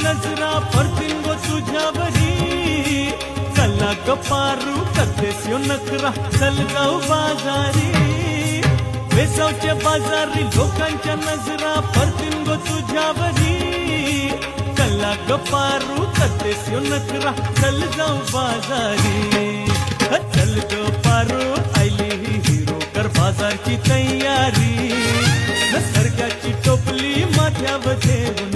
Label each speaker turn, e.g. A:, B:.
A: नजरा परतीन गो तुझ्यावरी चला ग पारू करतेस यो नखरा चल जाऊ बाजारी वेसावच्या बाजारी लोकांच्या नजरा परतीन गो तुझ्यावरी चला ग पारू करतेस यो नखरा चल जाऊ बाजारी चल ग पारू आयली ही हिरो कर बाजारची तयारी निसर्गाची टोपली माथ्यावर ठेवून